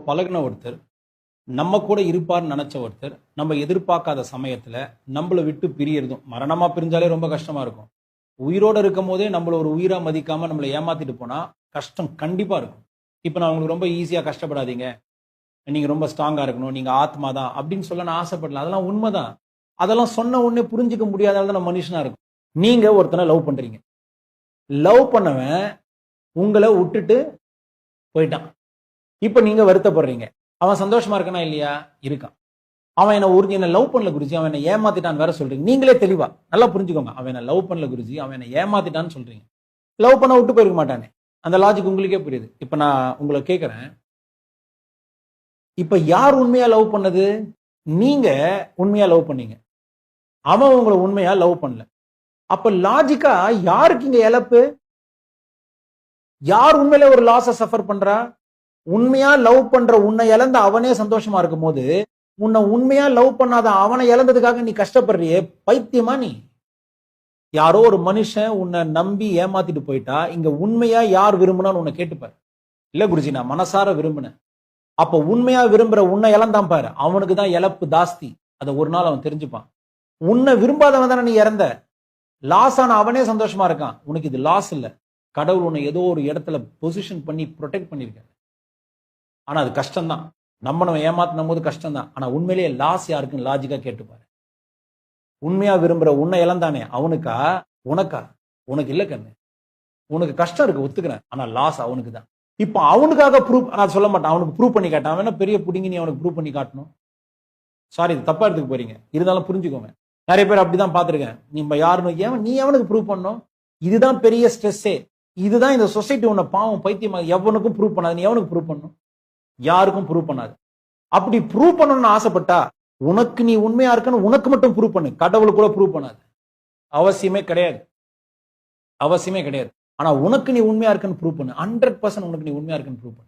பழகுன ஒருத்தர், நம்ம கூட இருப்பார்னு நினைச்ச ஒருத்தர், நம்ம எதிர்பார்க்காத சமயத்துல நம்மள விட்டு பிரியறதும், மரணமா பிரிஞ்சாலே ரொம்ப கஷ்டமா இருக்கும். உயிரோட இருக்கும் போதே நம்மள ஒரு உயிரா மதிக்காம நம்மள ஏமாத்திட்டு போனா கஷ்டம் கண்டிப்பா இருக்கும். இப்ப நான் உங்களுக்கு ரொம்ப ஈஸியா கஷ்டப்படாதீங்க, நீங்க ரொம்ப ஸ்ட்ராங்கா இருக்கணும், நீங்க ஆத்மா தான் அப்படின்னு சொல்ல நான் ஆசைப்படல. அதெல்லாம் உண்மைதான். அதெல்லாம் சொன்ன உடனே புரிஞ்சுக்க முடியாதனால தான் நம்ம மனுஷனா இருக்கும். நீங்க ஒருத்தனை லவ் பண்றீங்க. லவ் பண்ணவன் உங்களை விட்டுட்டு போயிட்டான். இப்ப நீங்க வருத்தப்படுறீங்க. அவன் சந்தோஷமா இருக்கானா இல்லையா? இருக்கான். அவன் என்ன லவ் பண்ணல குருஜி, அவன் என்ன ஏமாத்திட்டான் வேற சொல்றீங்க. நீங்களே தெளிவா நல்லா புரிஞ்சுக்கோங்க. அவன் என்ன லவ் பண்ணல குருஜி, அவன் என்ன ஏமாத்திட்டான்னு சொல்றீங்க. லவ் பண்ண விட்டு போயிருக்க மாட்டானே. அந்த லாஜிக் உங்களுக்கே புரியுது. இப்ப நான் உங்களை கேட்கிறேன், இப்ப யார் உண்மையா லவ் பண்ணது? நீங்க உண்மையா லவ் பண்ணீங்க. அவன் உங்களை உண்மையா லவ் பண்ணல. அப்ப லாஜிக்கா யாருக்கு இங்க இழப்பு? யார் உண்மையில ஒரு லாஸ சஃபர் பண்றா? உண்மையா லவ் பண்ற உன்னை இழந்த அவனே சந்தோஷமா இருக்கும் போது, உன்னை உண்மையா லவ் பண்ணாத அவனை இழந்ததுக்காக நீ கஷ்டப்படுறியே, பைத்தியமா நீ? யாரோ ஒரு மனுஷன் உன்னை நம்பி ஏமாத்திட்டு போயிட்டா, இங்க உண்மையா யார் விரும்பினான்னு உன்னை கேட்டுப்பாரு. இல்ல குருஜி, நான் மனசார விரும்பினேன். அப்ப உண்மையா விரும்புற உன்னை இழந்தான் பாரு, அவனுக்கு தான் இழப்பு ஜாஸ்தி. அதை ஒரு நாள் அவன் தெரிஞ்சுப்பான். உன்னை விரும்பாதவன் தானே நீ இறந்த. லாஸ் ஆன அவனே சந்தோஷமா இருக்கான். உனக்கு இது லாஸ் இல்ல. கடவுள் உன்னை ஏதோ ஒரு இடத்துல பொசிஷன் பண்ணி ப்ரொடெக்ட் பண்ணிருக்காரு. ஆனா அது கஷ்டம்தான். நம்ம ஏமாத்தினும் போது கஷ்டம்தான். ஆனா உண்மையிலேயே லாஸ் யாருக்குன்னு லாஜிக்கா கேட்டுப்பாரு. உண்மையா விரும்புற உன்னை இழந்தானே, அவனுக்கா உனக்கா? உனக்கு இல்ல கண்ணு. உனக்கு கஷ்டம் இருக்கு, ஒத்துக்கிறேன். ஆனா லாஸ் அவனுக்கு தான். இப்ப அவனுக்காக ப்ரூவ் நான் சொல்ல மாட்டேன். அவனுக்கு ப்ரூவ் பண்ணி காட்டான். அவன் என்ன பெரிய புடிங்கி நீ அவனுக்கு ப்ரூவ் பண்ணி காட்டணும்? சாரி, இது தப்பா எடுத்துக்க போறீங்க. இருந்தாலும் புரிஞ்சுக்கோங்க. நிறைய பேர் அப்படிதான் பாத்துருக்கேன். நீ யாருன்னு நீ எவனுக்கு ப்ரூவ் பண்ணும்? இதுதான் பெரிய ஸ்ட்ரெஸ்ஸே. இதுதான் இந்த சொசைட்டி உன்னை பாவம் பைத்தியமா எவனுக்கும் ப்ரூவ் பண்ணாது. நீ எவனுக்கு ப்ரூவ் பண்ணும்? யாருக்கும் ப்ரூவ் பண்ணாது. அப்படி ப்ரூவ் பண்ணணும்னு ஆசைப்பட்டா உனக்கு நீ உண்மையா இருக்கன்னு உனக்கு மட்டும் ப்ரூவ் பண்ணு. கடவுள் கூட ப்ரூவ் பண்ணாது. அவசியமே கிடையாது. அவசியமே கிடையாது. ஆனா உனக்கு நீ உண்மையா இருக்குன்னு ப்ரூவ் பண்ணு. 100% உனக்கு நீ உண்மையா இருக்குன்னு ப்ரூவ் பண்ணு.